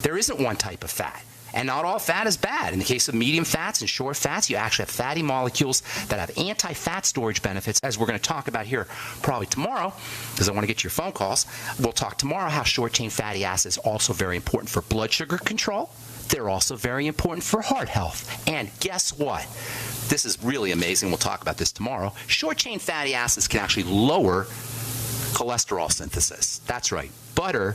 There isn't one type of fat. And not all fat is bad. In the case of medium fats and short fats, you actually have fatty molecules that have anti-fat storage benefits, as we're going to talk about here probably tomorrow, because I want to get your phone calls. We'll talk tomorrow how short-chain fatty acids are also very important for blood sugar control. They're also very important for heart health. And guess what? This is really amazing. We'll talk about this tomorrow. Short-chain fatty acids can actually lower cholesterol synthesis. That's right. Butter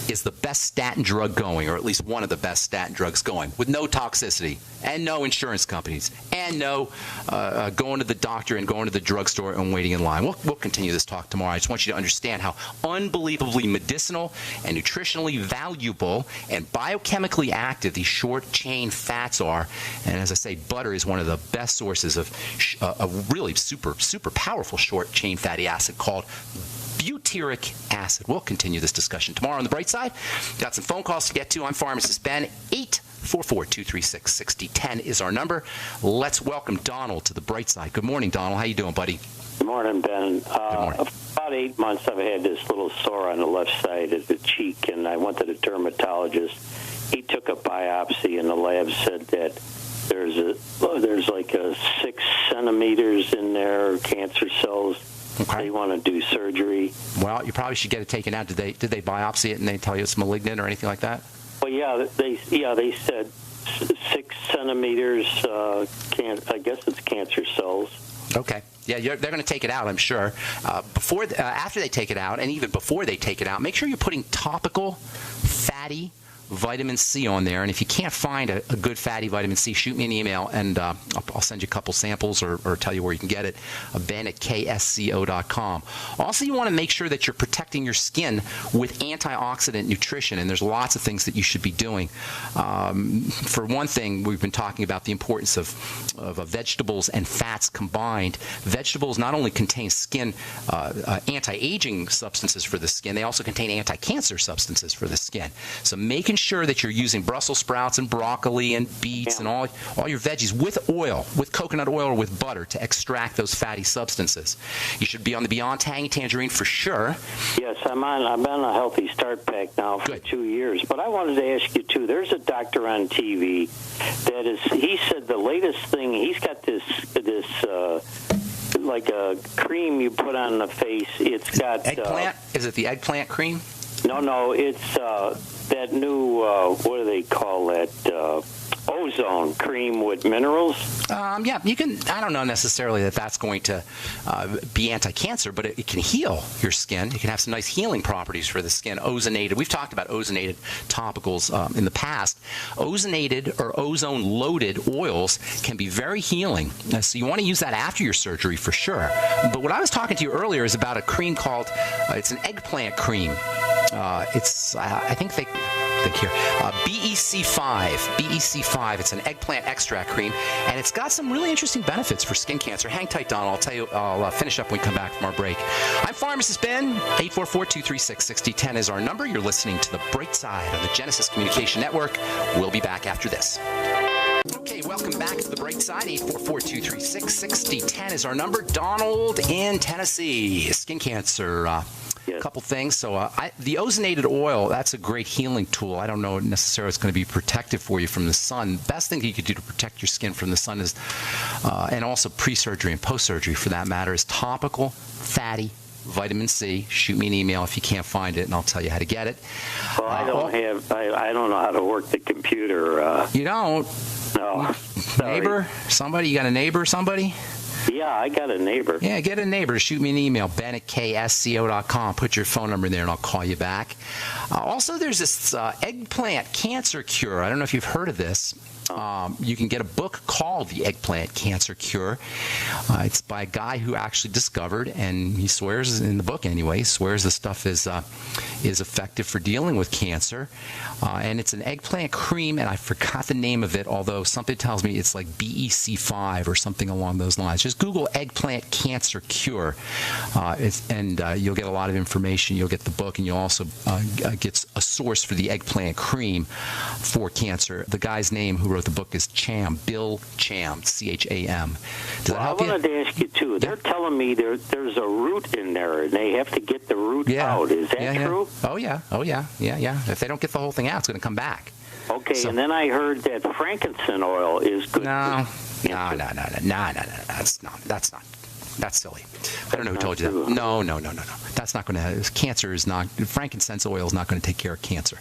is the best statin drug going, or at least one of the best statin drugs going, with no toxicity and no insurance companies and no going to the doctor and going to the drugstore and waiting in line. We'll continue this talk tomorrow. I just want you to understand how unbelievably medicinal and nutritionally valuable and biochemically active these short-chain fats are. And as I say, butter is one of the best sources of a really super, super powerful short-chain fatty acid called butyric acid. We'll continue this discussion tomorrow on the bright side. Got some phone calls to get to. I'm Pharmacist Ben. 844-236-6010 is our number. Let's welcome Donald to the bright side. Good morning, Donald. How you doing, buddy? Good morning, Ben. Good morning. About 8 months, I've had this little sore on the left side of the cheek, and I went to the dermatologist. He took a biopsy, and the lab said that there's like 6 centimeters in there, cancer cells. Okay. They want to do surgery. Well, you probably should get it taken out. Did they biopsy it and they tell you it's malignant or anything like that? Well, yeah, they said 6 centimeters. I guess it's cancer cells. Okay. Yeah, they're going to take it out, I'm sure. After they take it out, and even before they take it out, make sure you're putting topical, fatty vitamin C on there. And if you can't find a good fatty vitamin C, shoot me an email, and I'll send you a couple samples or tell you where you can get it. Ben@ksco.com. Also, you want to make sure that you're protecting your skin with antioxidant nutrition, and there's lots of things that you should be doing. For one thing, we've been talking about the importance of vegetables and fats combined. Vegetables not only contain skin anti-aging substances for the skin, they also contain anti-cancer substances for the skin. So making sure that you're using Brussels sprouts and broccoli and beets and all your veggies with oil, with coconut oil or with butter to extract those fatty substances. You should be on the Beyond Tangy Tangerine for sure. Yes, I'm on a Healthy Start Pack now for 2 years. But I wanted to ask you too. There's a doctor on TV he said the latest thing. He's got this like a cream you put on the face. It's got eggplant. Is it the eggplant cream? No, it's that new, what do they call that, ozone cream with minerals? Yeah, you can. I don't know necessarily that that's going to be anti-cancer, but it can heal your skin. It can have some nice healing properties for the skin. Ozonated. We've talked about ozonated topicals in the past. Ozonated or ozone-loaded oils can be very healing. So you want to use that after your surgery for sure. But what I was talking to you earlier is about a cream called, it's an eggplant cream. It's, I think here, BEC5. BEC5. It's an eggplant extract cream, and it's got some really interesting benefits for skin cancer. Hang tight, Donald. I'll finish up when we come back from our break. I'm Pharmacist Ben. 844-236-6010 is our number. You're listening to The Bright Side on the Genesis Communication Network. We'll be back after this. Okay, welcome back to The Bright Side. 844-236-6010 is our number. Donald in Tennessee. Skin cancer. A couple things. So the ozonated oil, that's a great healing tool. I don't know necessarily it's going to be protective for you from the sun. Best thing you could do to protect your skin from the sun is, and also pre-surgery and post-surgery for that matter, is topical fatty vitamin C. Shoot me an email if you can't find it, and I'll tell you how to get it. Well, I don't know how to work the computer. You don't? No. Neighbor? Somebody? You got a neighbor? Somebody? Yeah, I got a neighbor. Yeah, get a neighbor. Shoot me an email, Ben@ksco.com. Put your phone number in there, and I'll call you back. Also, there's this eggplant cancer cure. I don't know if you've heard of this. You can get a book called The Eggplant Cancer Cure. It's by a guy who actually discovered, and he swears in the book anyway, swears the stuff is effective for dealing with cancer. And it's an eggplant cream, and I forgot the name of it, although something tells me it's like BEC5 or something along those lines. Just Google eggplant cancer cure, and you'll get a lot of information. You'll get the book, and you'll also get a source for the eggplant cream for cancer. The guy's name who wrote the book is Cham, Bill Cham, Cham. Does that help you? I wanted to ask you, too. They're telling me there's a root in there, and they have to get the root out. Is that true? Oh, yeah. If they don't get the whole thing out, it's going to come back. Okay, and then I heard that frankincense oil is good. No. That's not. That's silly. I don't know who told you that. No. That's not going to. Cancer is not. Frankincense oil is not going to take care of cancer.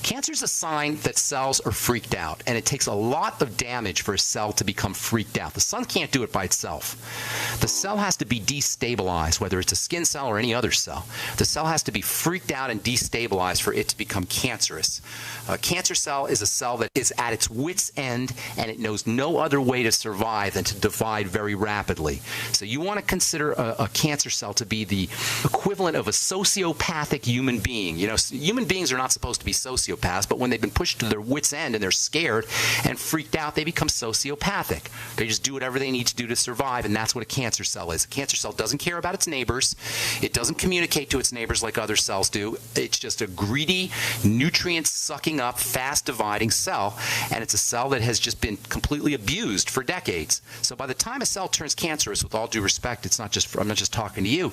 Cancer is a sign that cells are freaked out, and it takes a lot of damage for a cell to become freaked out. The sun can't do it by itself. The cell has to be destabilized, whether it's a skin cell or any other cell. The cell has to be freaked out and destabilized for it to become cancerous. A cancer cell is a cell that is at its wit's end, and it knows no other way to survive than to divide very rapidly. So you want to consider a cancer cell to be the equivalent of a sociopathic human being. You know, human beings are not supposed to be sociopaths, but when they've been pushed to their wit's end and they're scared and freaked out, they become sociopathic. They just do whatever they need to do to survive, and that's what a cancer cell is. A cancer cell doesn't care about its neighbors. It doesn't communicate to its neighbors like other cells do. It's just a greedy, nutrient-sucking up, fast-dividing cell, and it's a cell that has just been completely abused for decades. So by the time a cell turns cancerous, with all due respect, it's not just I'm not just talking to you,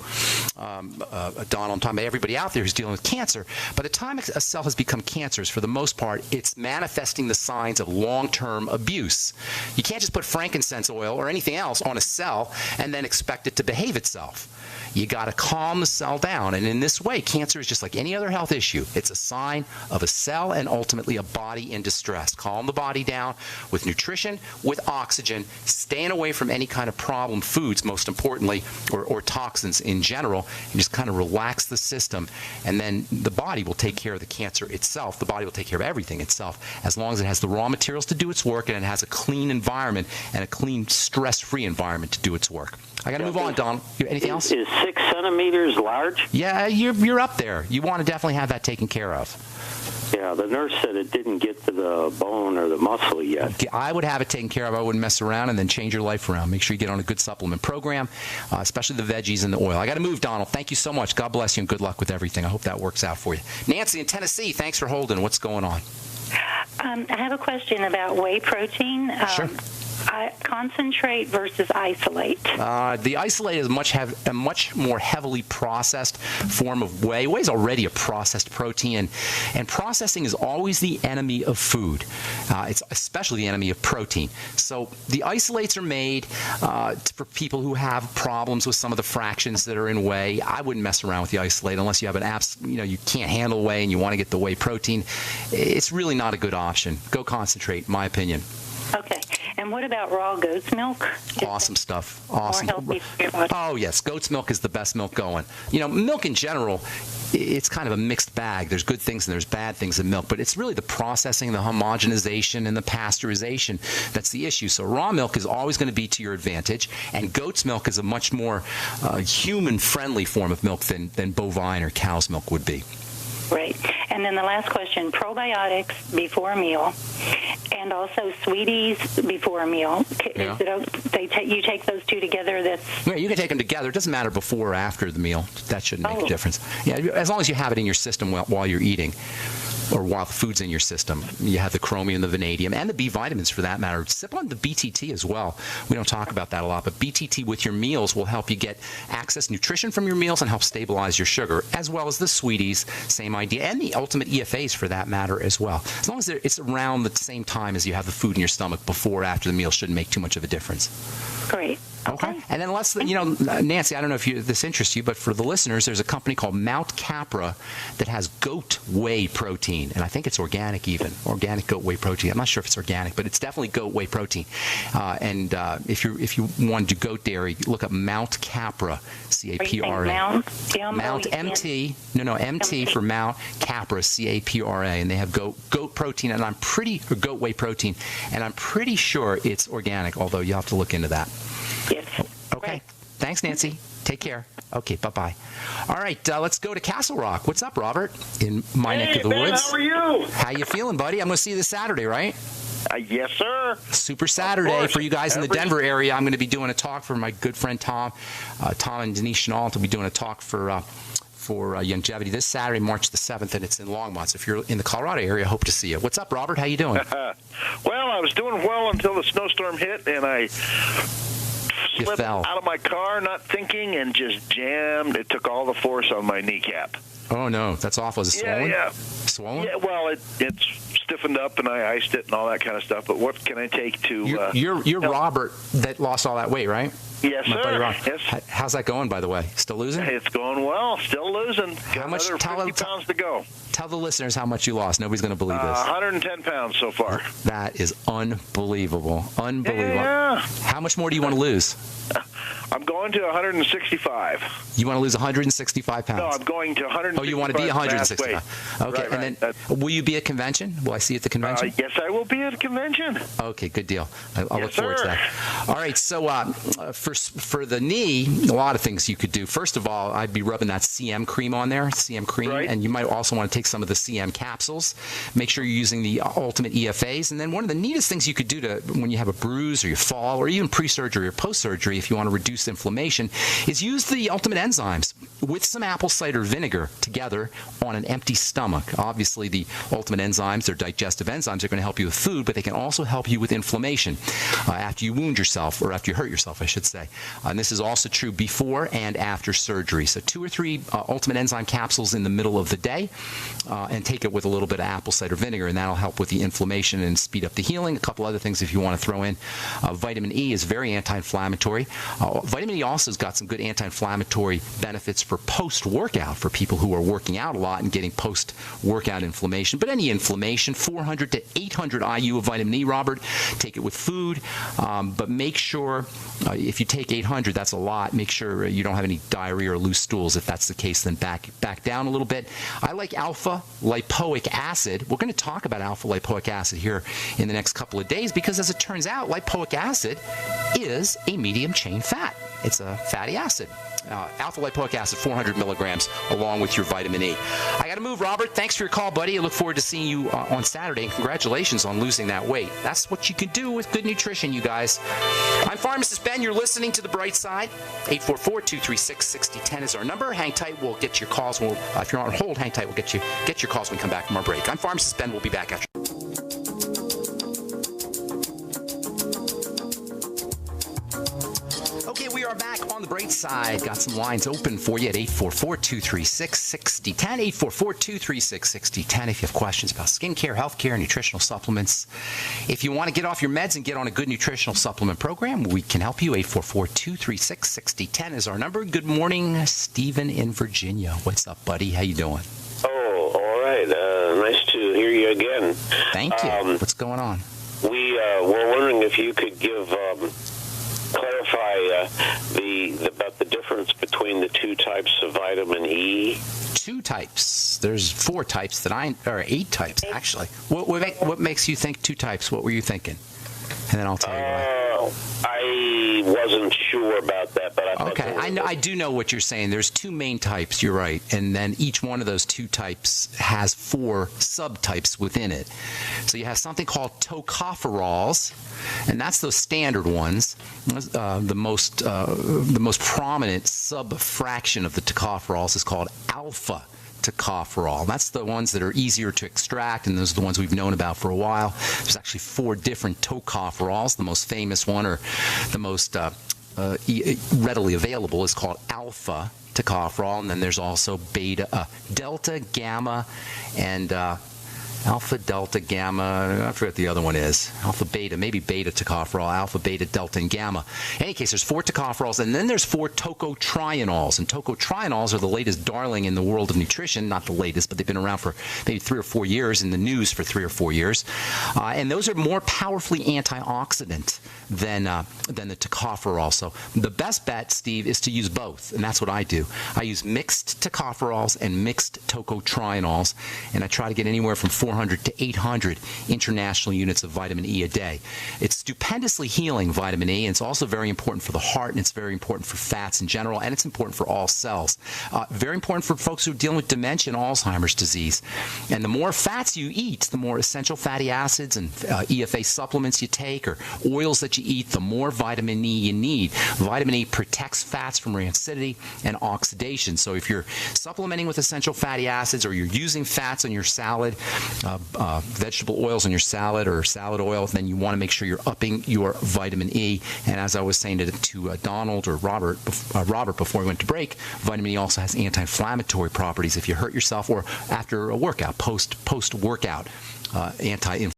Donald. I'm talking about everybody out there who's dealing with cancer. By the time a cell has become cancerous, for the most part, it's manifesting the signs of long-term abuse. You can't just put frankincense oil or anything else on a cell and then expect it to behave itself. You got to calm the cell down, and in this way, cancer is just like any other health issue. It's a sign of a cell and ultimately a body in distress. Calm the body down with nutrition, with oxygen, staying away from any kind of problem foods, most importantly, or toxins in general, and just kind of relax the system, and then the body will take care of the cancer itself. The body will take care of everything itself, as long as it has the raw materials to do its work and it has a clean environment and a clean, stress-free environment to do its work. I got to move on, Donald. Anything else? Is 6 centimeters large? Yeah, you're up there. You want to definitely have that taken care of. Yeah, the nurse said it didn't get to the bone or the muscle yet. I would have it taken care of. I wouldn't mess around, and then change your life around. Make sure you get on a good supplement program, especially the veggies and the oil. I got to move, Donald. Thank you so much. God bless you, and good luck with everything. I hope that works out for you. Nancy in Tennessee, thanks for holding. What's going on? I have a question about whey protein. Sure. Concentrate versus isolate. The isolate is a much more heavily processed form of whey. Whey is already a processed protein, and processing is always the enemy of food. It's especially the enemy of protein. So the isolates are made for people who have problems with some of the fractions that are in whey. I wouldn't mess around with the isolate unless you have you can't handle whey and you want to get the whey protein. It's really not a good option. Go concentrate, in my opinion. Okay. And what about raw goat's milk? Awesome stuff. Awesome. More healthy for your body? Oh, yes. Goat's milk is the best milk going. You know, milk in general, it's kind of a mixed bag. There's good things and there's bad things in milk, but it's really the processing, the homogenization, and the pasteurization that's the issue. So raw milk is always going to be to your advantage, and goat's milk is a much more human-friendly form of milk than bovine or cow's milk would be. Right. And then the last question, probiotics before a meal and also sweeties before a meal. Yeah. You take those two together? Yeah, you can take them together. It doesn't matter before or after the meal. That shouldn't make a difference. Yeah, as long as you have it in your system while you're eating, or while the food's in your system. You have the chromium, the vanadium, and the B vitamins for that matter. Sip on the BTT as well. We don't talk about that a lot, but BTT with your meals will help you get access nutrition from your meals and help stabilize your sugar, as well as the sweeties, same idea, and the ultimate EFAs for that matter as well. As long as it's around the same time as you have the food in your stomach before or after the meal, shouldn't make too much of a difference. Great. Okay. And then Nancy, I don't know if this interests you, but for the listeners, there's a company called Mount Capra that has goat whey protein, and I think it's organic even, organic goat whey protein. I'm not sure if it's organic, but it's definitely goat whey protein. And if you want to do goat dairy, look up Mount Capra, CAPRA. Mount MT, MT for Mount Capra, CAPRA, and they have goat protein, and goat whey protein, and I'm pretty sure it's organic, although you have to look into that. Yes. Okay. Right. Thanks, Nancy. Take care. Okay, bye-bye. All right, let's go to Castle Rock. What's up, Robert? In my neck of the Ben, woods. how are you? How you feeling, buddy? I'm going to see you this Saturday, right? Yes, sir. Super Saturday for you guys in the Denver area. I'm going to be doing a talk for my good friend Tom. Tom and Denise Chenault will be doing a talk for longevity this Saturday, March the 7th, and it's in Longmont. So if you're in the Colorado area, I hope to see you. What's up, Robert? How you doing? Well, I was doing well until the snowstorm hit, and I slipped out of my car, not thinking, and just jammed. It took all the force on my kneecap. Oh, no. That's awful. Is it swollen? Yeah. Swollen? Yeah, well, it's stiffened up, and I iced it and all that kind of stuff. But what can I take to... You're Robert that lost all that weight, right? Yes, My buddy sir. Robert. Yes. How's that going, by the way? Still losing? It's going well. Still losing. Got How much? another 50 pounds to go. Tell the listeners how much you lost. Nobody's going to believe this. 110 pounds so far. That is unbelievable. Unbelievable. Yeah. How much more do you want to lose? I'm going to 165. You want to lose 165 pounds? No, I'm going to 165. Oh, you want to be 165. Okay, right, and then will you be at convention? Will I see you at the convention? Yes, I will be at a convention. Okay, good deal. I'll Yes, look forward to sir. that. All right, so for the knee, a lot of things you could do. First of all, I'd be rubbing that CM cream on there, CM cream, Right. and you might also want to take some of the CM capsules. Make sure you're using the Ultimate EFAs. And then one of the neatest things you could do to when you have a bruise or you fall, or even pre-surgery or post-surgery, if you want to reduce inflammation, is use the Ultimate enzymes with some apple cider vinegar together on an empty stomach. Obviously, the Ultimate enzymes, they're digestive enzymes, are going to help you with food, but they can also help you with inflammation after you wound yourself, or after you hurt yourself, I should say. And this is also true before and after surgery. So 2 or 3 Ultimate enzyme capsules in the middle of the day, and take it with a little bit of apple cider vinegar, and that'll help with the inflammation and speed up the healing. A couple other things if you want to throw in. Vitamin E is very anti-inflammatory. Vitamin E also has got some good anti-inflammatory benefits for post-workout, for people who are working out a lot and getting post-workout inflammation. But any inflammation, 400 to 800 IU of vitamin E, Robert. Take it with food, but make sure if you take 800, that's a lot. Make sure you don't have any diarrhea or loose stools. If that's the case, then back down a little bit. I like alpha lipoic acid. We're going to talk about alpha lipoic acid here in the next couple of days because, as it turns out, lipoic acid is a medium chain fat. It's a fatty acid. Alpha lipoic acid, 400 milligrams, along with your vitamin E. I got to move, Robert. Thanks for your call, buddy. I look forward to seeing you on Saturday, and congratulations on losing that weight. That's what you can do with good nutrition, you guys. I'm Pharmacist Ben. You're listening to The Bright Side. 844-236-6010 is our number. Hang tight. We'll get your calls. If you're on hold, hang tight. We'll get your calls when we come back from our break. I'm Pharmacist Ben. We'll be back after. Okay, we are back on The Bright Side. Got some lines open for you at 844-236-6010. 844-236-6010 if you have questions about skincare, healthcare, nutritional supplements. If you want to get off your meds and get on a good nutritional supplement program, we can help you. 844-236-6010 is our number. Good morning, Stephen in Virginia. What's up, buddy? How you doing? Oh, all right. Nice to hear you again. Thank you. What's going on? We were wondering if you could clarify about the difference between the 2 types of vitamin E. 2 types. There's 4 types or 8 types actually. What makes you think 2 types? What were you thinking? And then I'll tell you why. I wasn't sure about that, but I thought okay. I do know what you're saying. There's 2 main types. You're right, and then each one of those 2 types has 4 subtypes within it. So you have something called tocopherols, and that's those standard ones. The most prominent subfraction of the tocopherols is called alpha tocopherol. That's the ones that are easier to extract, and those are the ones we've known about for a while. There's actually 4 different tocopherols. The most famous one, or the most readily available, is called alpha tocopherol, and then there's also delta, gamma, and alpha, delta, gamma. I forget what the other one is. Alpha, beta, maybe beta tocopherol, alpha, beta, delta, and gamma. In any case, there's 4 tocopherols, and then there's 4 tocotrienols. And tocotrienols are the latest darling in the world of nutrition. Not the latest, but they've been around for maybe 3 or 4 years, in the news for 3 or 4 years. And those are more powerfully antioxidant than the tocopherol. So the best bet, Steve, is to use both, and that's what I do. I use mixed tocopherols and mixed tocotrienols, and I try to get anywhere from 400 400 to 800 international units of vitamin E a day. It's stupendously healing, vitamin E, and it's also very important for the heart, and it's very important for fats in general, and it's important for all cells. Very important for folks who are dealing with dementia and Alzheimer's disease. And the more fats you eat, the more essential fatty acids and EFA supplements you take or oils that you eat, the more vitamin E you need. Vitamin E protects fats from rancidity and oxidation. So if you're supplementing with essential fatty acids or you're using fats on your salad, vegetable oils on your salad or salad oil, then you want to make sure you're upping your vitamin E. And as I was saying to Donald or Robert before we went to break, vitamin E also has anti-inflammatory properties if you hurt yourself or after a workout, post-workout, anti-inflammatory.